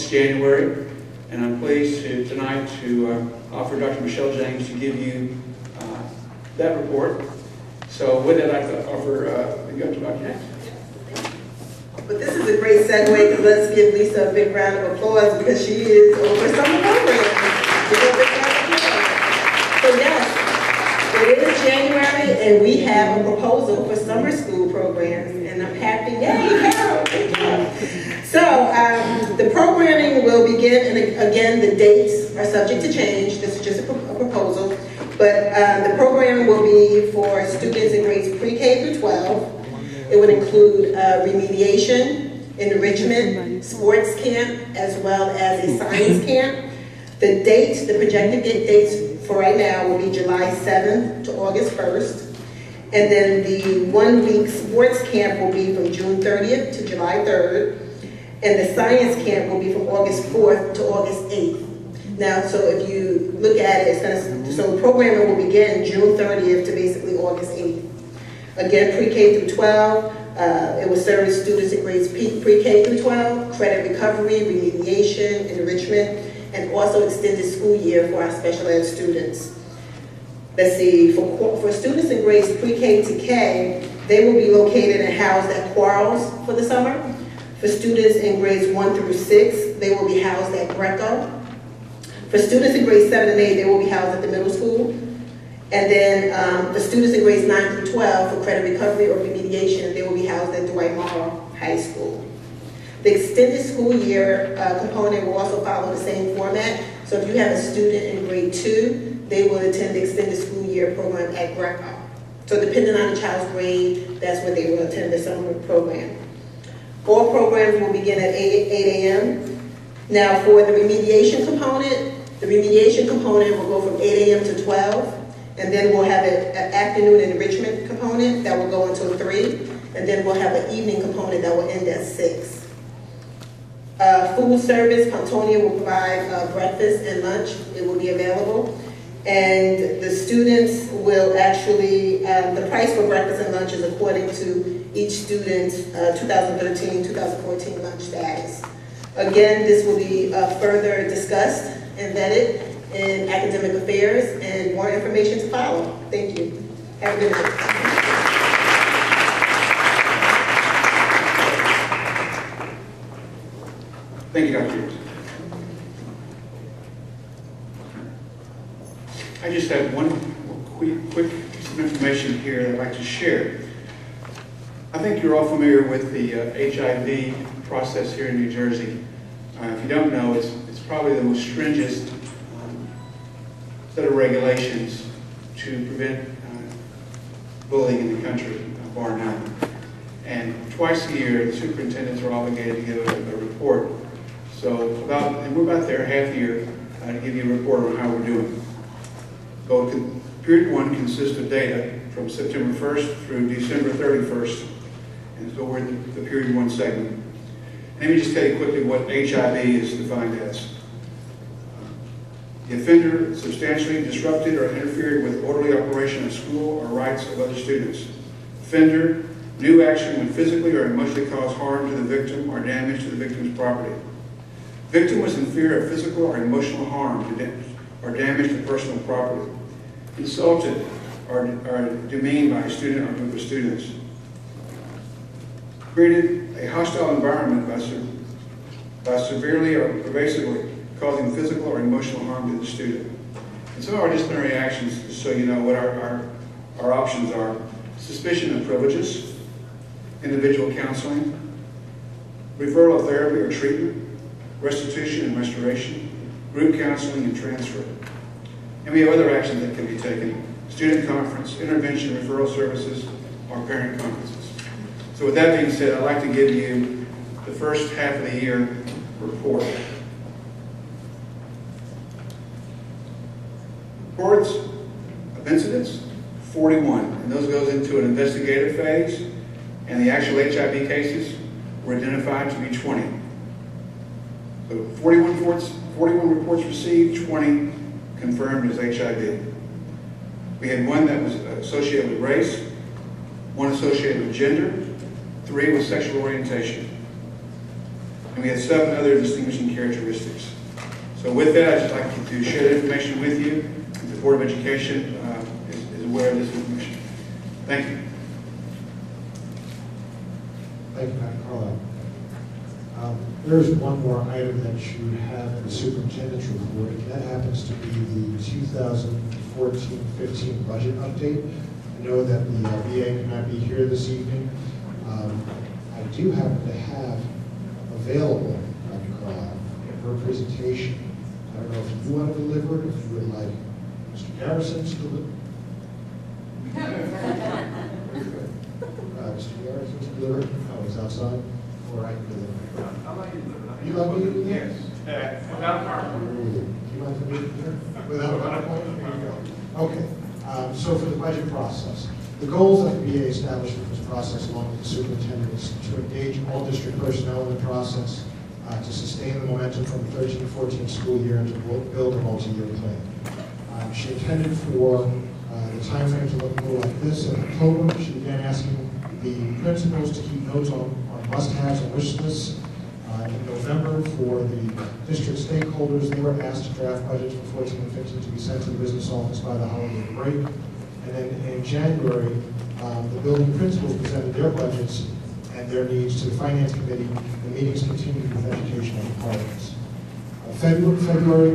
It's January, and I'm pleased tonight to offer Dr. Michelle James to give you that report. So with that, I'd like to offer you up to Dr. James. But this is a great segue, because let's give Lisa a big round of applause because she is over summer program. So yes, it is January and we have a proposal for summer school programs, and I'm happy. Yay, Carol! Good job. So the programming will begin, and again, the dates are subject to change. This is just a proposal, but the programming will be for students in grades pre-K through 12. It would include remediation, enrichment, sports camp, as well as a science camp. The dates, the projected dates for right now will be July 7th to August 1st. And then the 1-week sports camp will be from June 30th to July 3rd. And the science camp will be from August 4th to August 8th. Now, so if you look at it, so the programming will begin June 30th to basically August 8th. Again, pre-K through 12, it will serve students in grades pre-K through 12, credit recovery, remediation, enrichment, and also extended school year for our special ed students. Let's see, for students in grades pre-K to K, they will be located and housed at Quarles for the summer. For students in grades 1 through 6, they will be housed at Greco. For students in grades 7 and 8, they will be housed at the middle school. And then the students in grades 9 through 12 for credit recovery or remediation, they will be housed at Dwight Morrow High School. The extended school year component will also follow the same format. So if you have a student in grade 2, they will attend the extended school year program at Greco. So depending on the child's grade, that's when they will attend the summer program. All programs will begin at 8 a.m. Now for the remediation component will go from 8 a.m. to 12. And then we'll have an afternoon enrichment component that will go until 3. And then we'll have an evening component that will end at 6. Food service, Pontonia will provide breakfast and lunch. It will be available. And the students will actually, the price for breakfast and lunch is according to each student's 2013-2014 lunch status. Again, this will be further discussed and vetted in academic affairs, and more information to follow. Thank you. Have a good night. Thank you, Dr. Hughes. I just have one quick piece of information here that I'd like to share. I think you're all familiar with the HIV process here in New Jersey. If you don't know, it's probably the most stringent set of regulations to prevent bullying in the country, bar none. And twice a year, the superintendents are obligated to give a report. So we're about there half a year to give you a report on how we're doing. So period 1 consists of data from September 1st through December 31st. And so we're in the period 1 segment. Let me just tell you quickly what HIV is defined as. The offender substantially disrupted or interfered with orderly operation of school or rights of other students. Offender, new action when physically or emotionally caused harm to the victim or damage to the victim's property. Victim was in fear of physical or emotional harm or damage to personal property. Insulted or demeaned by a student or group of students. Created a hostile environment by severely or pervasively causing physical or emotional harm to the student. And some of our disciplinary actions, just so you know what our options are: suspicion of privileges, individual counseling, referral of therapy or treatment, restitution and restoration, group counseling and transfer. And we have other actions that can be taken: student conference, intervention, referral services, or parent conferences. So with that being said, I'd like to give you the first half of the year report. Reports of incidents, 41, and those goes into an investigative phase, and the actual HIV cases were identified to be 20. So 41 reports received, 20 confirmed as HIV. We had 1 that was associated with race, 1 associated with gender, 3 with sexual orientation. and we had 7 other distinguishing characteristics. So with that, I'd just like to share the information with you. The Board of Education is aware of this information. Thank you. Thank you, Dr. Carlisle. There's one more item that you have in the superintendent's report, and that happens to be the 2014-15 budget update. I know that the VA could not be here this evening. I do happen to have available, Dr. Carlisle, her presentation. I don't know if you want to deliver it, if you would like Mr. Garrison to deliver. Mr. Garrison to deliver it? Oh, he's outside? Or I can deliver it? I'll let you deliver it. You like me to do that? Yes. Without PowerPoint. Do you want to do it here? Without a PowerPoint? There you go. Okay. So for the budget process, the goals that the VA established for this process, along with the superintendent, is to engage all district personnel in the process, to sustain the momentum from the 13-14 school year, and to build a multi-year plan. She intended for the time frame to look more like this. In October, she began asking the principals to keep notes on must-haves and wish lists. In November, for the district stakeholders, they were asked to draft budgets for 14 and 15 to be sent to the business office by the holiday break. And then in January, the building principals presented their budgets and their needs to the finance committee. The meetings continued with educational departments. February,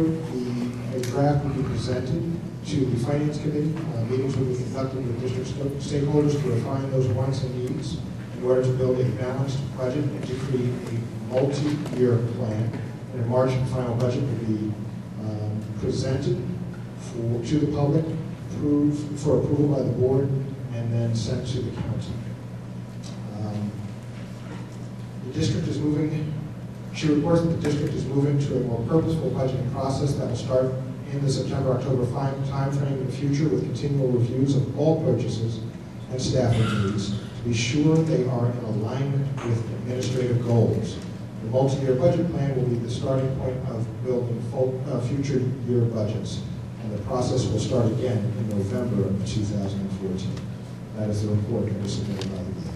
a draft will be presented to the finance committee. Meetings will be conducted with district stakeholders to refine those wants and needs in order to build a balanced budget and to create a multi-year plan. And a March final budget will be presented to the public, for approval by the board, and then sent to the county. The district is moving. She reports that the district is moving to a more purposeful budgeting process that will start in the September-October time frame in the future, with continual reviews of all purchases and staffing needs to be sure they are in alignment with administrative goals. The multi-year budget plan will be the starting point of building future year budgets, and the process will start again in November of 2014. That is the report that was submitted by the VA.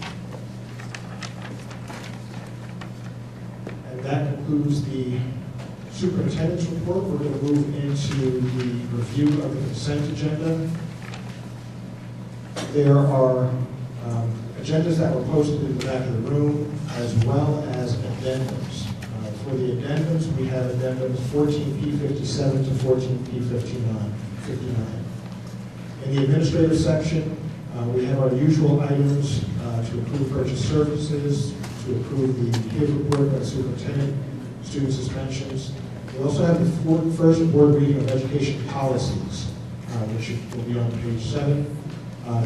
And that concludes the superintendent's report. We're going to move into the review of the consent agenda. There are agendas that were posted in the back of the room, as well as addendums. For the addendums, we have addendums 14P57 to 14P59. In the administrative section, we have our usual items to approve purchase services, to approve the PID report by the superintendent, student suspensions. We also have the first board reading of education policies, which will be on page 7.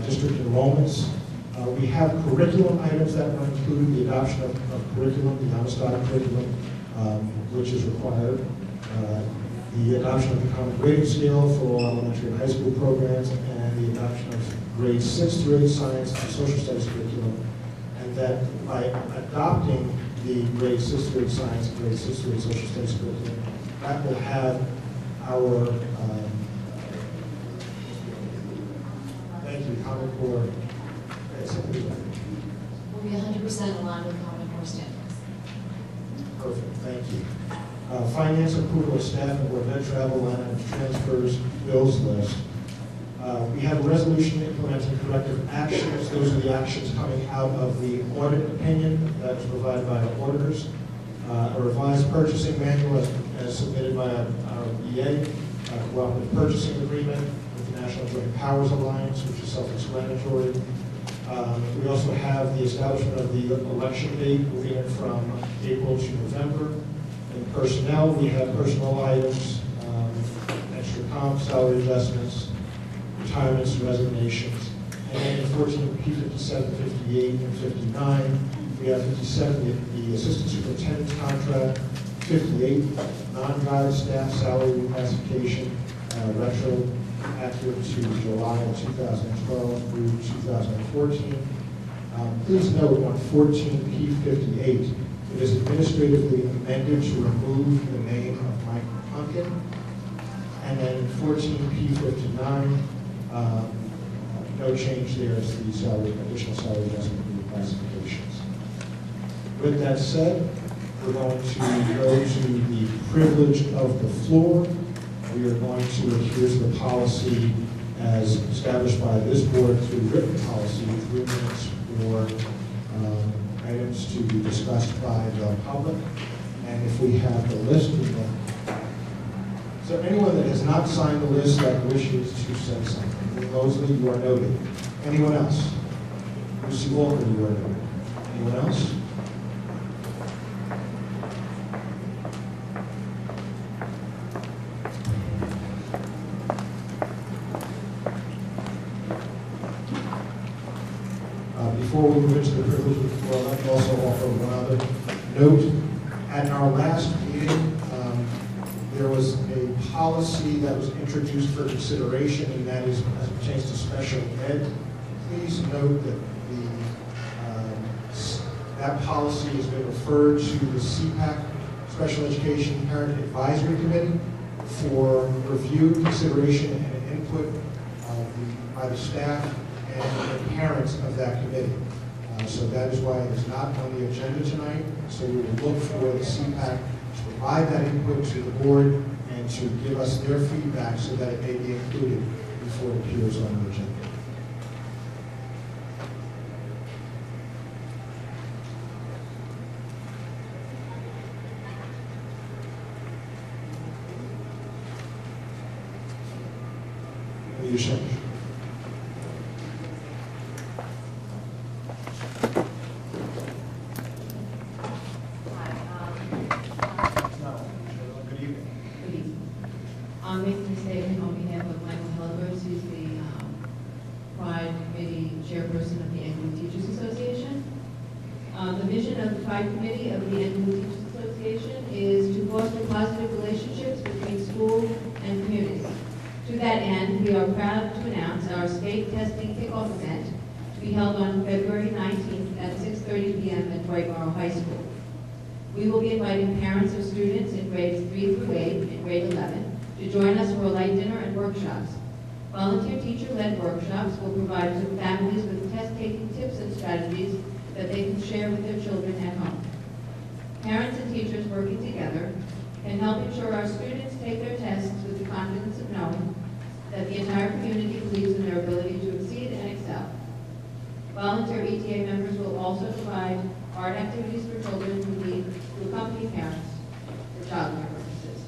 District enrollments. We have curriculum items that will include the adoption of curriculum, the Amistad curriculum, which is required. The adoption of the common grading scale for all elementary and high school programs, and the adoption of grades 6 through 8 science and social studies curriculum. And that by adopting the grades 6 through 8 science and grades 6 through 8 social studies curriculum, that will have our thank you, Common Core. We'll be 100% aligned with Common Core standards. Perfect, thank you. Finance approval of staff and board med travel, line items, transfers, bills list. We have a resolution implementing corrective actions. Those are the actions coming out of the audit opinion that was provided by our auditors. A revised purchasing manual as submitted by our EA, cooperative purchasing agreement with the National Joint Powers Alliance, which is self-explanatory. We also have the establishment of the election date, moving it from April to November. In personnel, we have personnel items, extra comp, salary adjustments, retirements, and resignations. And then in 14P57, 58, and 59, we have 57, the assistant superintendent's contract, 58, non-guide staff salary reclassification, retroactive to July of 2012 through 2014. Please note on 14P58, it is administratively amended to remove the name of Mike Pumpkin. And then 14P59, no change there as the additional salary adjustment reclassifications. With that said, We're going to go to the privilege of the floor. We are going to adhere to the policy as established by this board through written policy, 3 minutes for items to be discussed by the public. And if we have the list, is there anyone that has not signed the list that wishes to say something? Mosley, you are noted. Anyone else? Lucy Walker, you are noted. Anyone else? Before we move into the privilege of the floor, let me also offer one other note. At our last meeting, there was a policy that was introduced for consideration, and that is as it pertains to special ed. Please note that that policy has been referred to the CPAC, Special Education Parent Advisory Committee, for review, consideration, and input by the staff and the parents of that committee. So that is why it is not on the agenda tonight. So we will look for the CPAC to provide that input to the board and to give us their feedback so that it may be included before it appears on the agenda. Anita Shepard. I'm making a statement on behalf of Michael Hellerberts, who's the Pride Committee Chairperson of the Englewood Teachers Association. The mission of the Pride Committee of the Englewood Teachers Association is to foster positive relationships between school and communities. To that end, we are proud to announce our state testing kickoff event to be held on February 19th at 6:30 p.m. at Dwight-Morrow High School. We will be inviting parents of students in grades 3 through 8 and grade 11 to join us for a light dinner and workshops. Volunteer teacher-led workshops will provide families with test-taking tips and strategies that they can share with their children at home. Parents and teachers working together can help ensure our students take their tests with the confidence of knowing that the entire community believes in their ability to exceed and excel. Volunteer ETA members will also provide art activities for children who need to accompany parents for childcare purposes.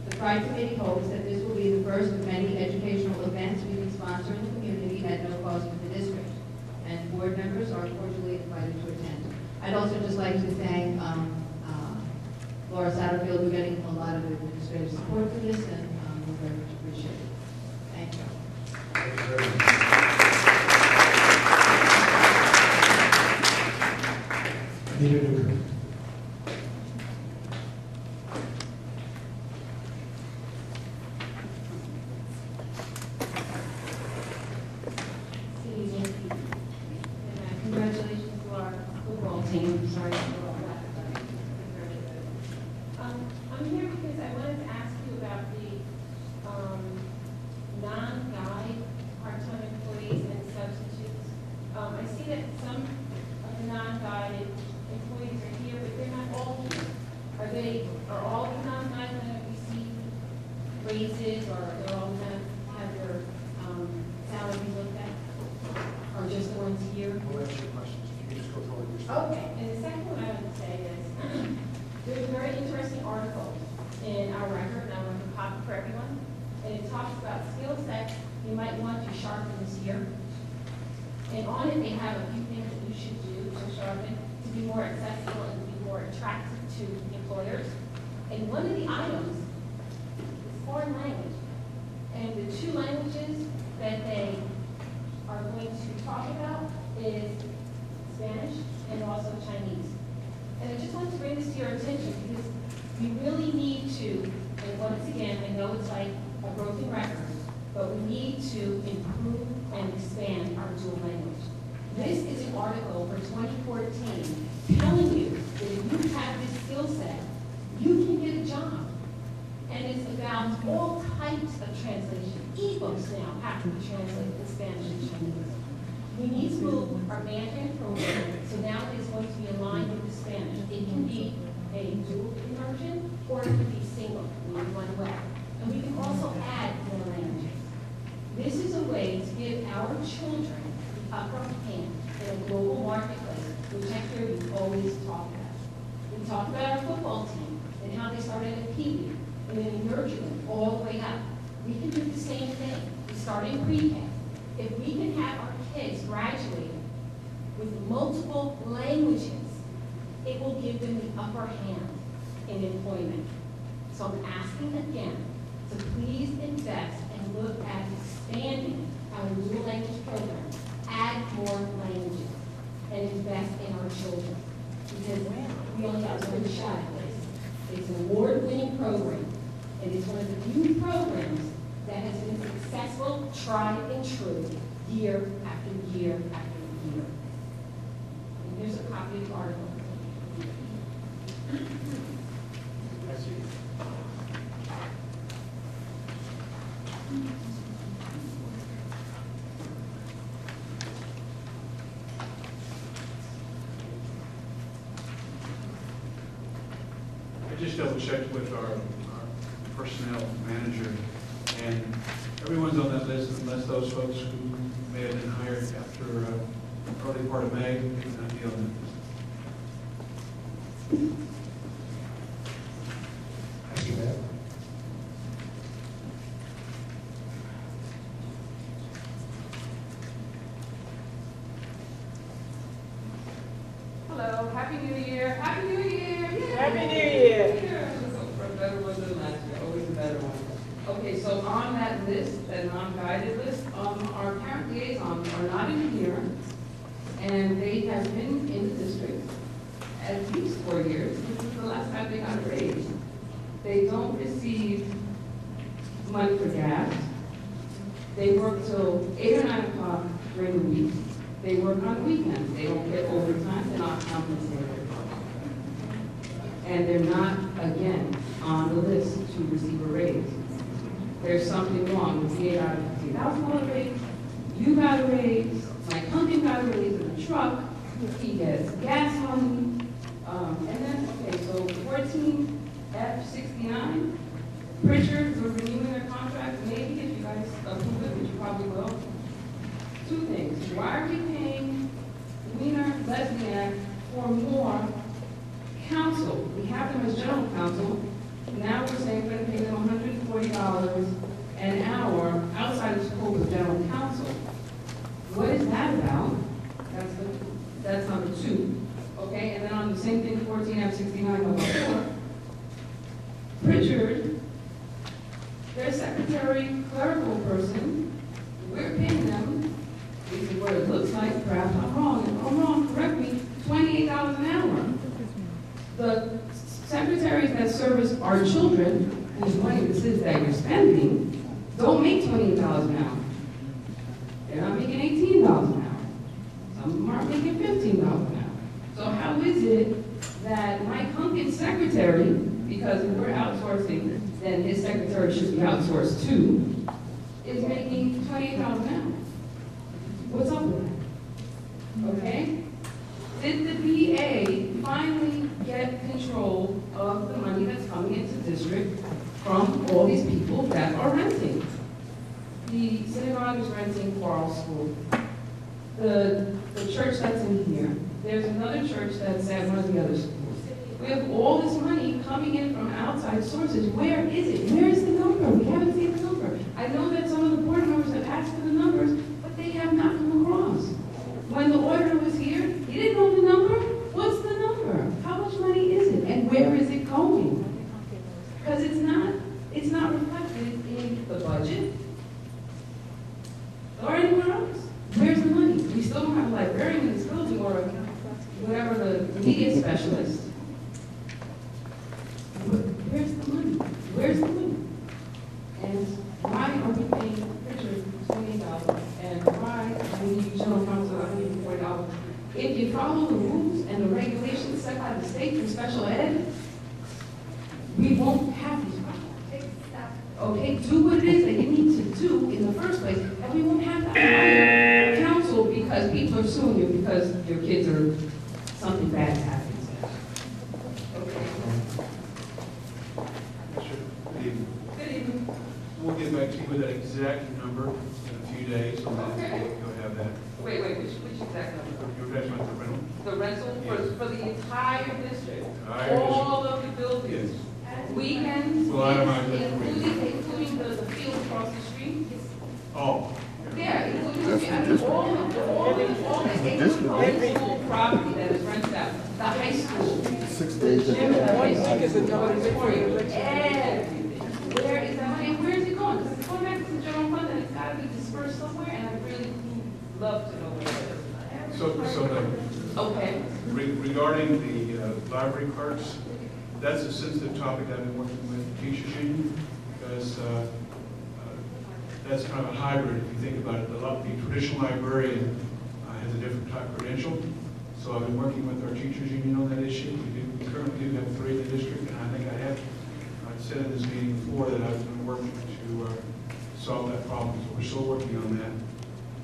The Pride Committee hopes that this will be the first of many educational events we can sponsor in the community at no cost to the district, and board members are cordially invited to attend. I'd also just like to thank Laura Satterfield. We're getting a lot of administrative support for this, and we very much appreciate it. Thank you. Thank you very much. Anita Newkirk. Congratulations to our football team. Sorry for all that. I'm here because I wanted to ask you about the non-guide part-time employees and substitutes. I see that some of the non-guided employees are here, but they're not all here. Are all the non-guided going to receive raises, or they're all going to have their salaries looked at? Or just the ones here? I'll answer your questions. If you could just go forward with your story. Okay, and the second one I would say is, there's a very interesting article in our record, and I want to copy for everyone, and it talks about skill sets you might want to sharpen this year. And on it, they have a few things that you should do to sharpen, to be more accessible and to be more attractive to employers. And one of the items is foreign language. And the two languages that they are going to talk about is Spanish and also Chinese. And I just want to bring this to your attention because we really need to, and once again, I know it's like a broken record, but we need to improve and expand our dual language. This is an article for 2014 telling you that if you have this skill set, you can get a job. And it's about all types of translation. E-books now have to be translated to Spanish and Chinese. We need to move our Mandarin program so now it's going to be aligned with the Spanish. It can be a dual immersion, or it could be single, meaning one way. And we can also add more languages. This is a way to give our children the upper hand in a global marketplace, which I hear you always talk about. We talk about our football team and how they started at Pee Wee and then nurture them all the way up. We can do the same thing. We start in pre-K. If we can have our kids graduating with multiple languages, it will give them the upper hand in employment. So I'm asking again to please invest and look at expanding our dual language program, add more languages, and invest in our children. Because we only have one shot at this. It's an award-winning program, and it's one of the few programs that has been successful, tried and true, year after year after year. And here's a copy of the article. I just double checked with our personnel manager, and everyone's on that list unless those folks who may have been hired after early part of May could not be on that list. Mr. Mayor? Hello, Happy New Year. Happy New Year. Yay. Happy New Year. For a better one than last year, always a better one. Okay, so on that list, that non-guided list, our parent liaisons are not in here, and they have been in the district at least 4 years. This is the last time they got a raise. They don't receive money for gas. They work till 8 or 9 o'clock during the week. They work on weekends. They don't get overtime. They're not compensated. And they're not, again, on the list to receive a raise. There's something wrong with the $850,000 raise. You got a raise. Mike Hunkin got a raise in the truck. He gets gas money. And then, okay, so 14F69, Pritchard, we're renewing their contract. Maybe if you guys approve it, which you probably will. Two things. Why are we paying Wiener Lesniak for more counsel? We have them as general counsel. Now we're saying we're going to pay them $140 an hour outside of scope of general counsel. What is that about? That's number 2. Okay, and then on the same thing, 14F69, number 4. Pritchard, their secretary, clerical person, we're paying them, this is what it looks like, perhaps I'm wrong. If I'm wrong, correct me, $28 an hour. The secretaries that service our children, whose money this is that you're spending, don't make $28 an hour. They're not making $18 an hour. Some of them aren't making $15 an hour. So how is it that Mike Hunkin's secretary, because if we're outsourcing, then his secretary should be outsourced too, is making $28 an hour? What's up with that? Okay? Did the VA finally get control of the money that's coming into district from all these people that are renting? The synagogue is renting Quarles School. The church that's in here. There's another church that's at one of the other schools. We have all this money coming in from outside sources. Where is it? Where is the number? We haven't seen the number. I know that some of the board members have asked for the numbers, but they have not come across. When the auditor was here, he didn't know the number. What's the number? How much money is it? And where is it going? Because it's not reflected in the budget or anywhere else. Where's the money? We still don't have a librarian in this building or whatever the media specialist. Where's the money? Where's the money? And why are we paying Richard $28 and why are we need general counsel $140? If you follow the rules and the regulations set by the state for special ed, we won't have these problems. Okay, do what it is that you need to do in the first place, and we won't have to hire counsel because people are suing you because your kids are something bad happens. Okay. Good evening. Good evening. We'll get back to you with that exact number in a few days, and then Okay. you'll have that. Wait, which exact number? You're asking about the rental? The rental for the entire district? Entire All of the buildings? Weekends, We'll itemize that for you. including the field across the street? Oh. Yeah, including all the school property that is rented out, the high school. 6 days. The gym, the high school, the auditorium, everything. Where is that money, where is it going? Because it's going back to the general fund and it's gotta be dispersed somewhere, and I really love to know where it is. So Okay. regarding the library cards, that's a sensitive topic I've been working with the teachers union, because that's kind of a hybrid, if you think about it. The traditional librarian has a different type of credential. So I've been working with our teachers union on that issue. We currently do have 3 in the district, and I think I have said in this meeting before that I've been working to solve that problem. So we're still working on that.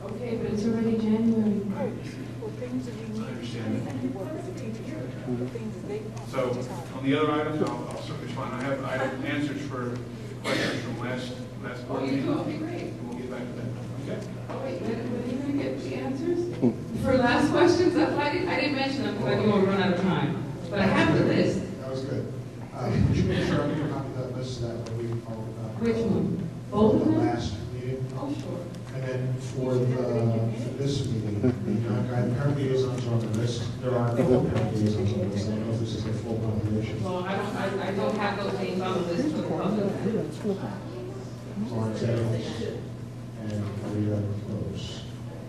Okay, but it's already January. I understand that. So on the other items, I'll certainly respond. I have answers for questions from last board Oh, you meeting. do? Okay, great. And we'll get back to that. Okay. Oh, wait, when are you gonna get the answers? For last questions, I didn't mention them because I knew I would run out of time. But I have the list. That was good. Would you make sure I can copy that list that way we follow Which one? Both of the them? last meeting? Oh, sure. And then for this meeting, the non-guided parent liaisons are on the list. There are a couple of parent liaisons on the list. I don't know if this is a full population. Well, I don't have those names on the list for the public. Lawrence Evans and Maria Close.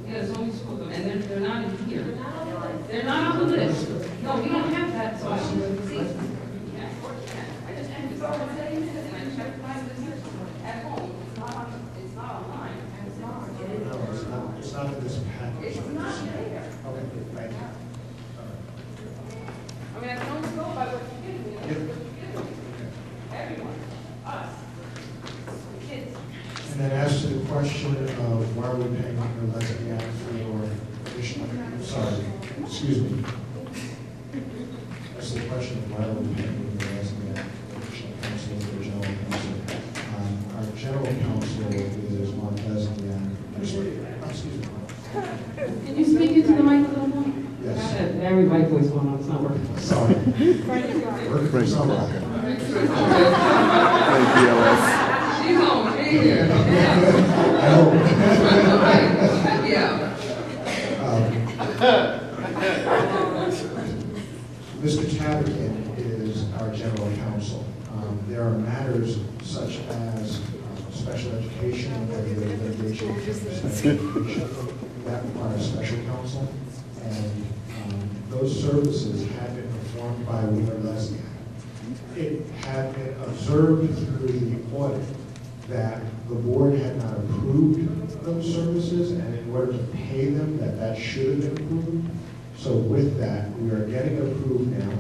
Yeah, there's only 2 of them, and they're not in here. They're not on the list. No, we don't have that, so I see. Yeah, I just entered this all in 30 minutes, and I checked my list at home. It's not online. It's not. No, it's not in this package. It's not there. Okay, thank you. I mean, I can only go by what you give me. That's what you give me. Everyone, us, the kids. And then as to the question of why are we paying for Leslie Act for additional, excuse me. That's the question of why are we paying for Leslie Act for additional counsel or general counsel. Our general counsel is Mark Leslie Act. Excuse me. Can you speak into the mic a little more? Yes. I have that very white voice going on, it's not working. Sorry. Working for someone. Thank you, Ellis. She's on here. I hope. Yeah. Mr. Tabakin is our general counsel. There are matters such as special education, regulated litigation, that requires special counsel, and those services have been performed by Weaver Leslie. It had been observed through the audit that the board had not approved those services, and in order to pay them, that should have been approved. So with that, we are getting approved now,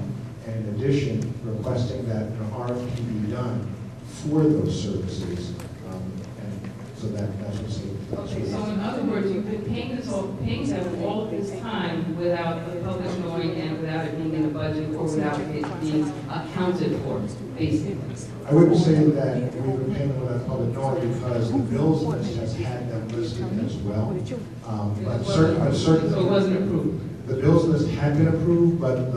and in addition, requesting that an RFP be done for those services, and so that's what's. Okay, so in other words, you've been paying them all of this time without the public knowing and without it being in the budget or without it being accounted for, basically. I wouldn't say that we've been paying them without public knowing because the bills list has had them listed as well. But certainly. So it wasn't approved? The bills list had been approved, but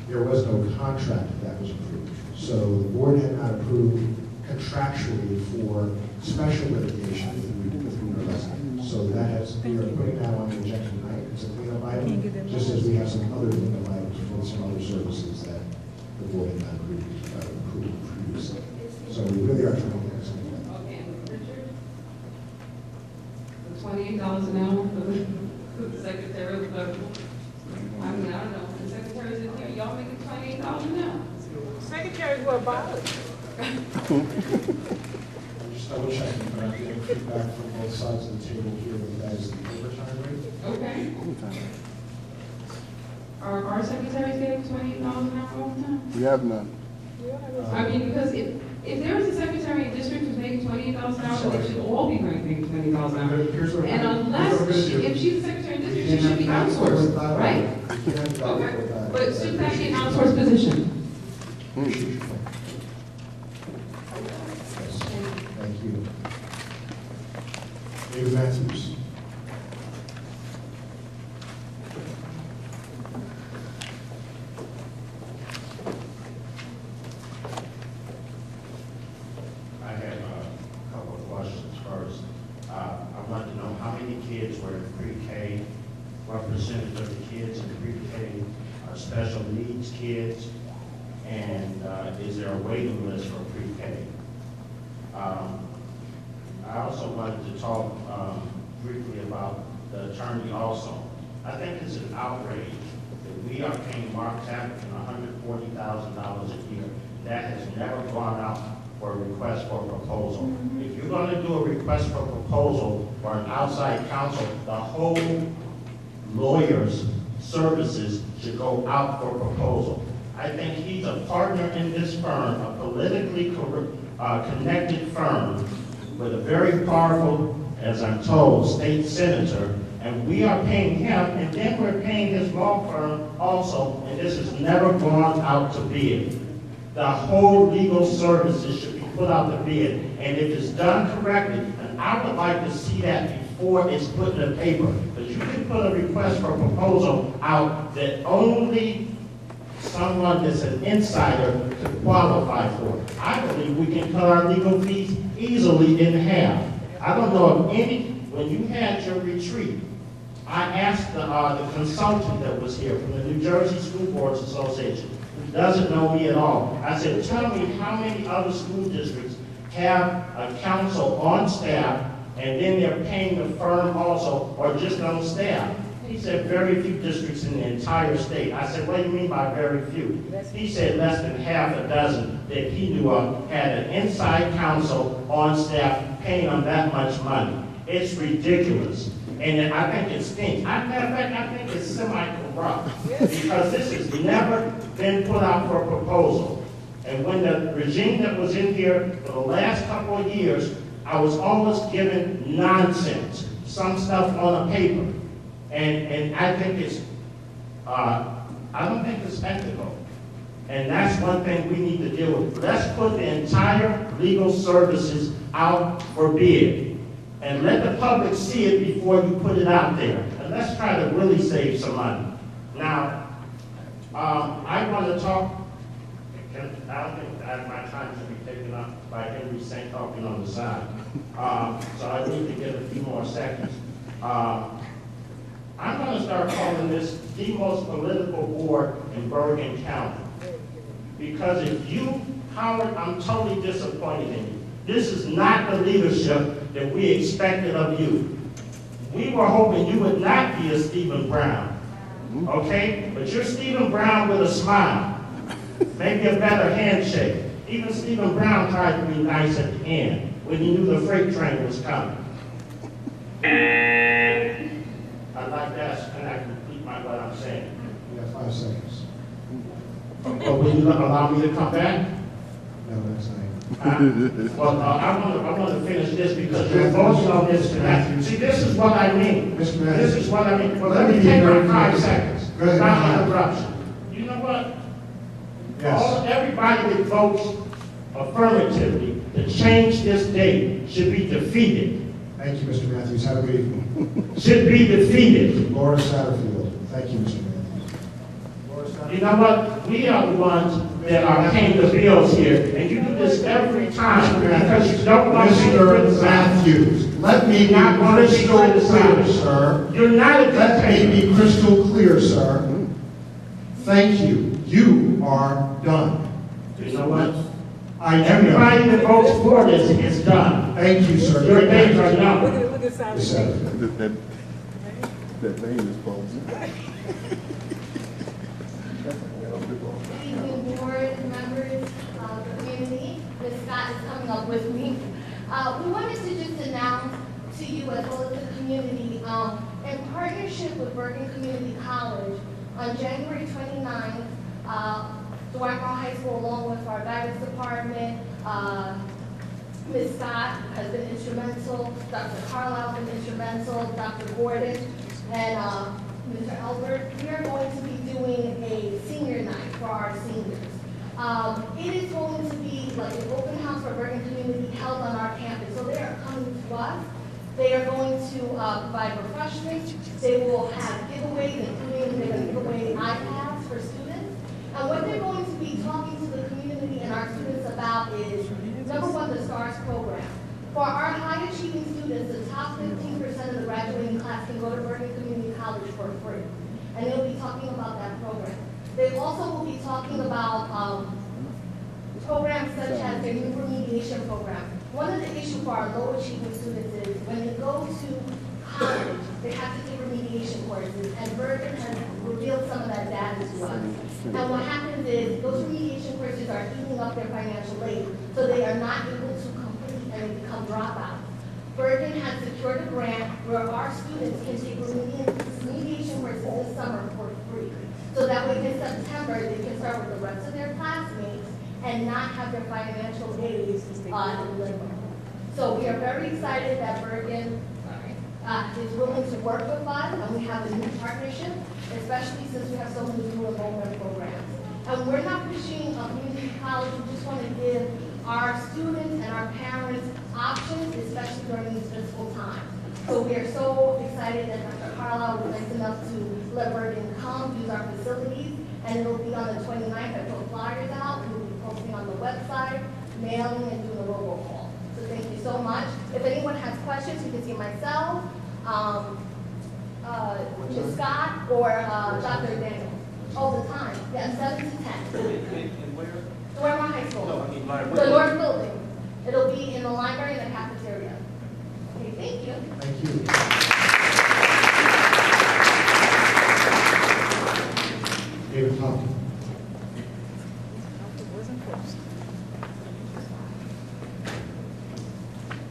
there was no contract that was approved. So the board had not approved contractually for special litigation with Weaver Leslie. So that we are putting that on the agenda tonight. It's a cleanup item, just as we have some other cleanup items for some other services that the board had not approved previously. So we really are trying to get something done. Okay, and Richard? The $28 an hour for the secretary of the federal. I mean, I don't know, the secretary's in here, y'all making $28 an hour. Secretaries were abolished. I'm just double checking, but I'm getting feedback from both sides of the table here that that is the overtime rate. Okay. Are our secretaries getting $28 an hour all the time? We have none. I mean, because if there is a secretary in district who's making $28 an hour, then they should all be making $28 an hour. Here's what And unless, if she's the secretary in district, she should be outsourced, right? Okay. But shouldn't that be an outsourced position? you. David Matthews. I have a couple of questions first. I want to know how many kids were in pre-K, what percentage of the kids in pre-K are special needs kids, and is there a waiting list for pre-K? I also wanted to talk briefly about the attorney also. I think it's an outrage that we are paying Mark Tappan $140,000 a year. That has never gone out for a request for a proposal. If you're going to do a request for a proposal for an outside counsel, the whole lawyer's services should go out for proposal. I think he's a partner in this firm, a politically connected firm with a very powerful, as I'm told, state senator, and we are paying him, and then we're paying his law firm also, and this has never gone out to bid. The whole legal services should be put out to bid, and if it's done correctly, and I would like to see that before it's put in the paper, because you can put a request for a proposal out that only someone that's an insider could qualify for. I believe we can cut our legal fees easily in half. I don't know of any, when you had your retreat, I asked the consultant that was here from the New Jersey School Boards Association, who doesn't know me at all. I said, tell me how many other school districts have a counsel on staff and then they're paying the firm also, or just on staff. He said very few districts in the entire state. I said, what do you mean by very few? He said less than half a dozen that he knew of had an inside counsel on staff paying them that much money. It's ridiculous. And I think it stinks. Matter of fact, I think it's semi-corrupt because this has never been put out for a proposal. And when the regime that was in here for the last couple of years, I was always given nonsense, some stuff on a paper. And I think it's, I don't think it's ethical. And that's one thing we need to deal with. Let's put the entire legal services out for bid. And let the public see it before you put it out there. And let's try to really save some money. Now, I want to talk, I don't think that my time should be taken up by Henry St. talking on the side. So I need to get a few more seconds. I'm going to start calling this the most political board in Bergen County. Because if you, Howard, I'm totally disappointed in you. This is not the leadership that we expected of you. We were hoping you would not be a Stephen Brown, okay? But you're Stephen Brown with a smile, maybe a better handshake. Even Stephen Brown tried to be nice at the end when he knew the freight train was coming. I'd like to ask, can I complete what I'm saying? You have 5 seconds. But will you allow me to come back? No, that's not. Well, I want to finish this because you're voting on this tonight. See, this is what I mean. Mr. Matthews. This is what I mean. Well, Let let me me take be very my 5 clear. seconds. Go ahead. Not interruption. You know what? Yes. Everybody that votes affirmatively to change this date should be defeated. Thank you, Mr. Matthews. Have a good evening. Should be defeated. Laura Satterfield. Thank you, Mr. Matthews. Laura Satterfield. You know what? We are the ones that are paying the bills here, and you do this every time because you don't want to be Mr. criticized. Matthews, let me be Not want to be crystal clear, criticized. sir. You're not a Let me dictator. be crystal clear, sir. Thank you. You are done. You know what? I do know. Everybody that votes for this is done. Thank you, sir. Your days are numbered. Ms. Satterfield. That name is frozen. Good evening, board members of the community. Ms. Scott is coming up with me. We wanted to just announce to you as well as the community, in partnership with Bergen Community College, on January 29th, Dwight High School, along with our guidance department, Ms. Scott has been instrumental, Dr. Carlisle has been instrumental, Dr. Gordon, and Mr. Albert. We are going to be doing a senior night for our seniors. It is going to be like an open house for Bergen community held on our campus. So to us. They are going to provide refreshments. They will have giveaways, including they're going to give away iPads for students. And what they're going to be talking to the community and our students about is, number one, the STARS program. For our high achieving students, the top 15% of the graduating class can go to Bergen Community College for free. And they'll be talking about that program. They also will be talking about programs such as their new remediation program. One of the issues for our low achieving students is when they go to college, they have to take remediation courses, and Bergen has revealed some of that data to us. And what happens is those remediation courses are eating up their financial aid, so they are not able to complete and they become dropouts. Bergen has secured a grant where our students can take remediation courses this summer for free. So that way in September, they can start with the rest of their classmates and not have their financial aid in limbo. So we are very excited that Bergen is willing to work with us, and we have a new partnership, especially since we have so many new enrollment programs. And we're not pushing a community college, we just want to give our students and our parents options, especially during these fiscal times. So we are so excited that Dr. Carlisle was nice enough to let Bergen come use our facilities, and it'll be on the 29th. I put flyers out, and we'll be posting on the website, mailing, and doing a robocall. So thank you so much. If anyone has questions, you can see myself, Ms. Scott, or Dr. Daniel. All the time. Yeah, 7 to 10. And where? Dormer High School. No, I mean, The North Building. It'll be in the library and the cafeteria. Okay, thank you. Thank you. David Hopkins.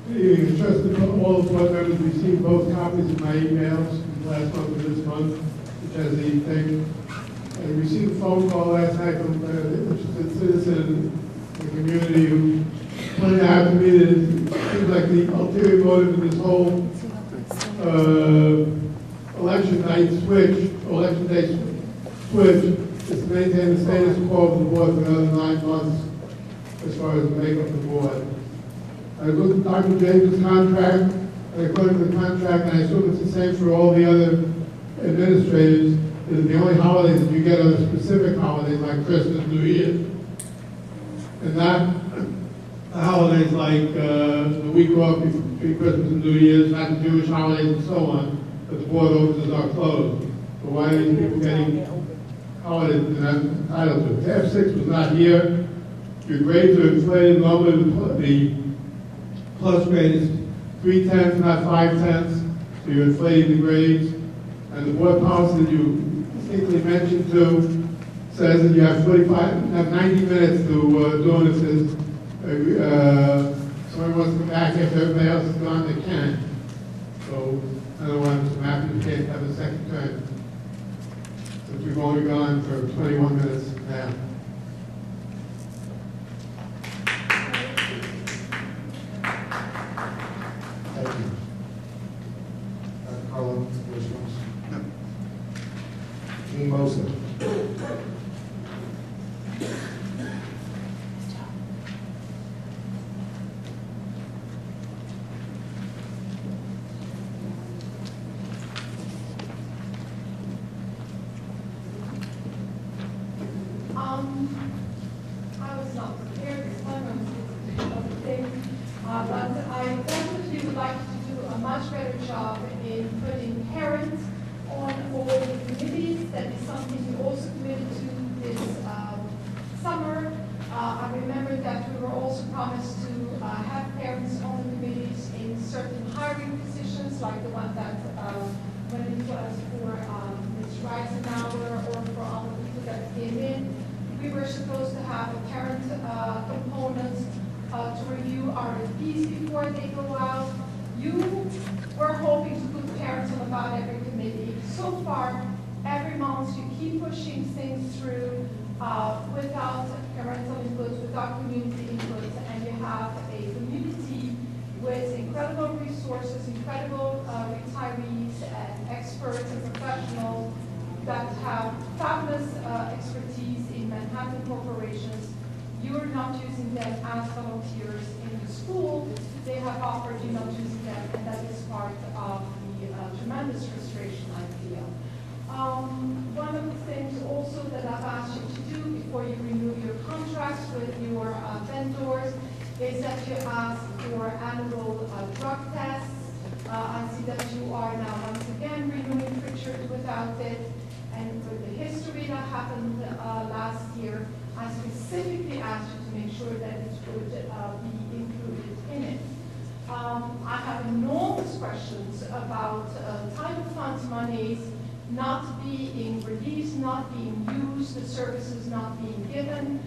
Good evening. Trust that all the board members received both copies of my emails last month and this month, which has the thing. I received a phone call last night from an interested citizen in the community who pointed out to me that it seems like the ulterior motive of this whole election night switch, election day switch, is to maintain the status quo of the board for another 9 months as far as the makeup of the board. I looked at Dr. James' contract, and according to the contract, and I assume it's the same for all the other administrators, is the only holidays that you get are the specific holidays like Christmas, New Year's, and not the holidays like the week off between Christmas and New Year's, not the Jewish holidays and so on, but the board offices are closed. So why are these people getting holidays they're not entitled to? Tab 6 was not here. Your grades are inflated. Normally the plus grade is 3/10, not 5/10, so you're inflating the grades. And the board policy that you distinctly mentioned to says that you have 90 minutes to do it. It says someone wants to come back after everybody else is gone, they can. So otherwise, Mr. Matthews can't have a second turn, since we've only gone for 21 minutes now. Thank you. Dr. Carlo, response? No. Jean Mosley. I was not prepared this time, I was other things, but I definitely would like to do a much better job in putting parents on all the committees. That is something we also committed to this summer. I remember that we were also promised to have parents on the committees in certain hiring positions, like the one that when it was for Ms. Reisenauer or for all the people that came in. We were supposed to have a parent component to review RFPs before they go out. You were hoping to put parents on about every committee. So far, every month you keep pushing things through without parental input, without community input, and you have a community with incredible resources, incredible retirees and experts and professionals that have fabulous expertise in Manhattan corporations. You are not using them as volunteers in the school. They have offered you not using them is that you ask for annual drug tests. I see that you are now once again renewing Pritchard without it. And for the history that happened last year, I specifically asked you to make sure that it would be included in it. I have enormous questions about title funds monies not being released, not being used, the services not being given.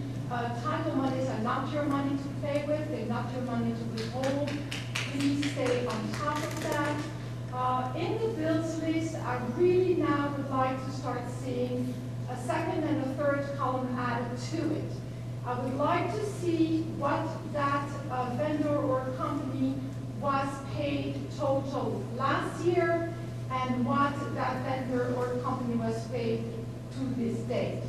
Title monies are not your money to play with, they're not your money to withhold. Please stay on top of that. In the bills list, I really now would like to start seeing a second and a third column added to it. I would like to see what that vendor or company was paid total last year and what that vendor or company was paid to this date.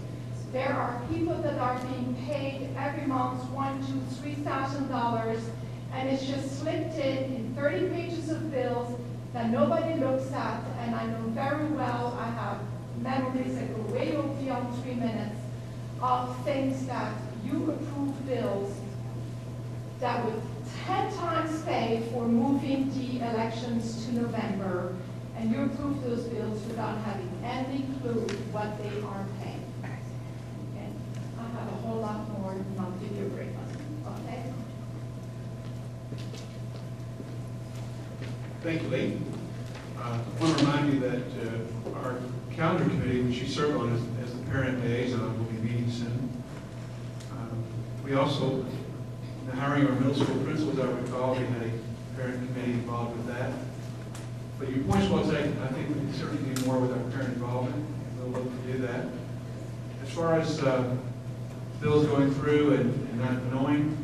There are people that are being paid every month $1,000 to $3,000, and it's just slipped in 30 pages of bills that nobody looks at, and I know very well, I have memories that go way beyond 3 minutes of things that you approve bills that would 10 times pay for moving the elections to November, and you approve those bills without having any clue what they are paying. Okay? I have a whole lot more, and I'll give you a break on it. Okay? Thank you, Lee. I want to remind you that our calendar committee, which you serve on as the parent liaison, will be meeting soon. We also, in the hiring of our middle school principals, I recall, we had a parent committee involved with that. But your point's well taken. I think we can certainly do more with our parent involvement, and we'll look to do that. As far as bills going through and not knowing,